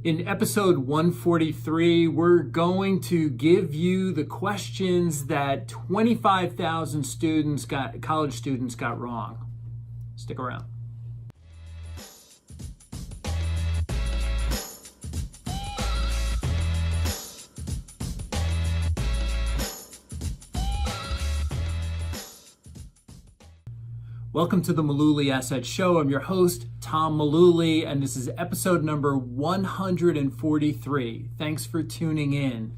In episode 143, we're going to give you the questions that 25,000 college students got wrong. Stick around. Welcome to the Mullooly Asset Show. I'm your host, Tom Mullooly, and this is episode number 143. Thanks for tuning in.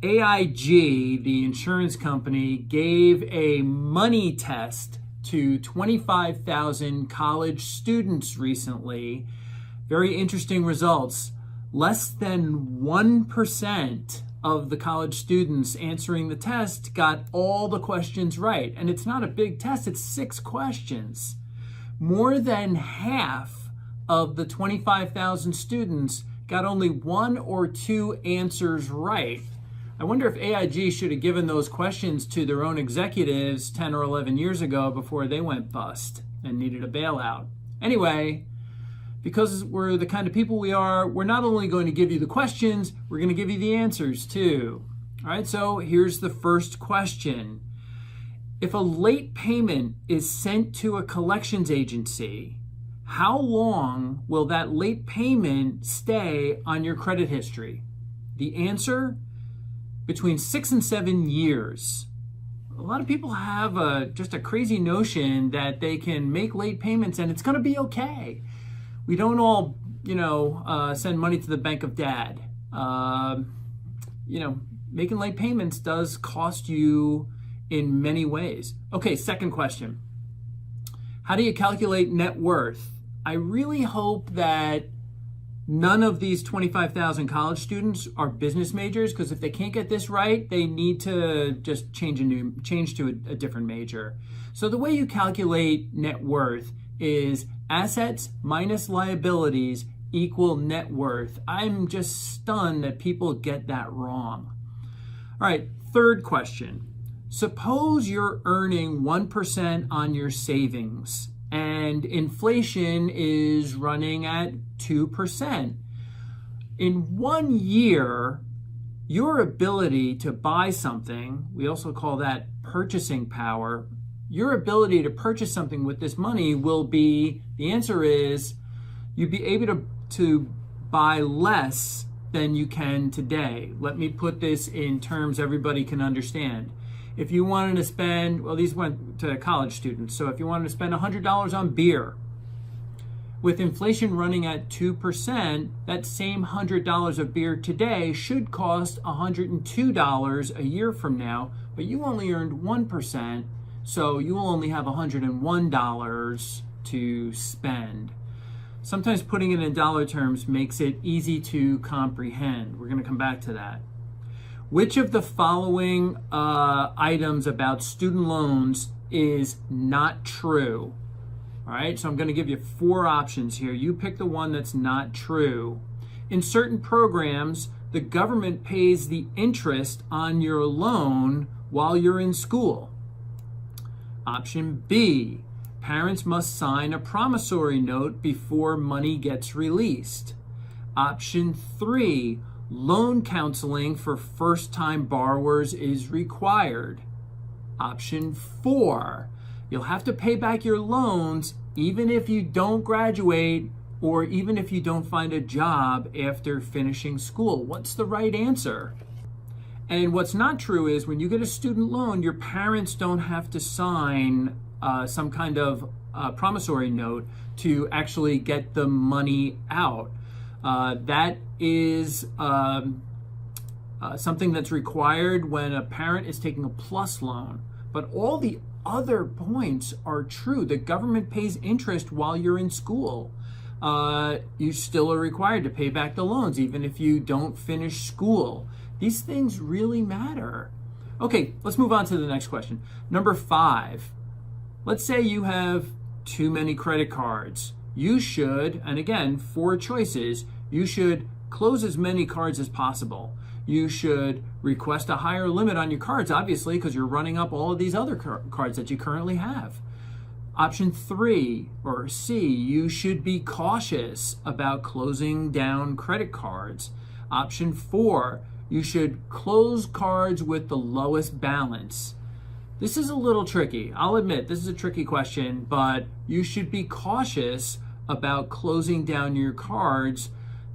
AIG, the insurance company, gave a money test to 25,000 college students recently. Very interesting results. Less than 1% of the college students answering the test got all the questions right. And it's not a big test, it's 6 questions. More than half of the 25,000 students got only 1 or 2 answers right. I wonder if AIG should have given those questions to their own executives 10 or 11 years ago before they went bust and needed a bailout. Anyway, because we're the kind of people we are, we're not only going to give you the questions, we're going to give you the answers too. All right, so here's the first question. If a late payment is sent to a collections agency, how long will that late payment stay on your credit history? The answer? Between 6 and 7 years. A lot of people have just a crazy notion that they can make late payments and it's going to be okay. We don't all, send money to the bank of dad. Making late payments does cost you in many ways. Okay, second question. How do you calculate net worth? I really hope that none of these 25,000 college students are business majors, because if they can't get this right, they need to just change to a different major. So the way you calculate net worth is assets minus liabilities equal net worth. I'm just stunned that people get that wrong. All right, third question. Suppose you're earning 1% on your savings and inflation is running at 2%. In 1 year, your ability to buy something, we also call that purchasing power, your ability to purchase something with this money will be, the answer is, you'd be able to buy less than you can today. Let me put this in terms everybody can understand. If you wanted to spend, well, these went to college students, so if you wanted to spend $100 on beer, with inflation running at 2%, that same $100 of beer today should cost $102 a year from now, but you only earned 1%, so you will only have $101 to spend. Sometimes putting it in dollar terms makes it easy to comprehend. We're going to come back to that. Which of the following items about student loans is not true? All right, so I'm going to give you 4 options here. You pick the one that's not true. In certain programs, the government pays the interest on your loan while you're in school. Option B, parents must sign a promissory note before money gets released. Option 3, loan counseling for first-time borrowers is required. Option 4, you'll have to pay back your loans even if you don't graduate or even if you don't find a job after finishing school. What's the right answer? And what's not true is when you get a student loan, your parents don't have to sign some kind of promissory note to actually get the money out. That is something that's required when a parent is taking a plus loan. But all the other points are true. The government pays interest while you're in school. You still are required to pay back the loans even if you don't finish school. These things really matter. Okay, let's move on to the next question. Number 5. Let's say you have too many credit cards. You should, and again, 4 choices, you should close as many cards as possible. You should request a higher limit on your cards, obviously, because you're running up all of these other cards that you currently have. Option 3, or C, you should be cautious about closing down credit cards. Option 4, you should close cards with the lowest balance. This is a little tricky. I'll admit this is a tricky question, but you should be cautious about closing down your cards.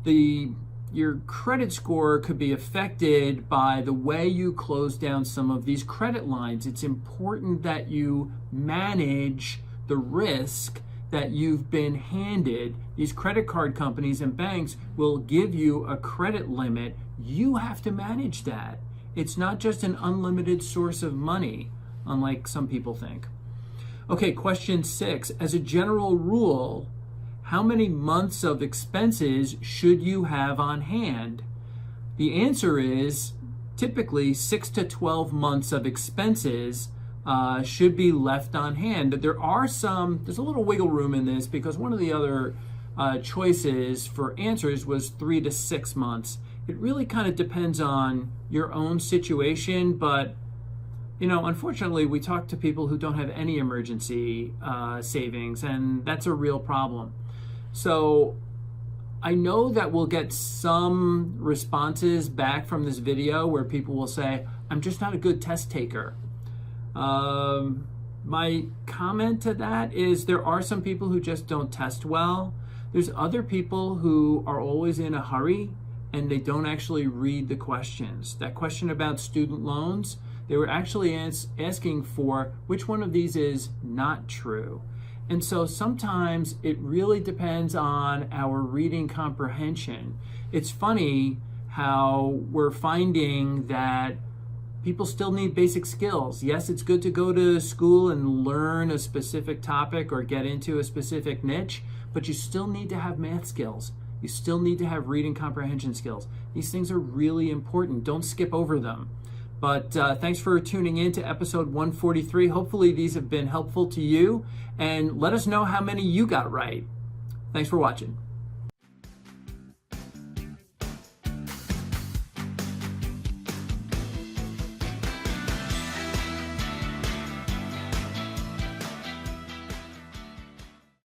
Your credit score could be affected by the way you close down some of these credit lines. It's important that you manage the risk that you've been handed. These credit card companies and banks will give you a credit limit. You have to manage that. It's not just an unlimited source of money, unlike some people think. Okay, question 6. As a general rule, how many months of expenses should you have on hand? The answer is typically 6 to 12 months of expenses should be left on hand. There's a little wiggle room in this because one of the other choices for answers was 3 to 6 months. It really kind of depends on your own situation, but unfortunately, we talk to people who don't have any emergency savings, and that's a real problem. So I know that we'll get some responses back from this video where people will say, I'm just not a good test taker. My comment to that is there are some people who just don't test well. There's other people who are always in a hurry and they don't actually read the questions. That question about student loans, they were actually asking for which one of these is not true. And so sometimes it really depends on our reading comprehension. It's funny how we're finding that people still need basic skills. Yes, it's good to go to school and learn a specific topic or get into a specific niche, but you still need to have math skills. You still need to have reading comprehension skills. These things are really important. Don't skip over them. But thanks for tuning in to episode 143. Hopefully these have been helpful to you, and let us know how many you got right. Thanks for watching.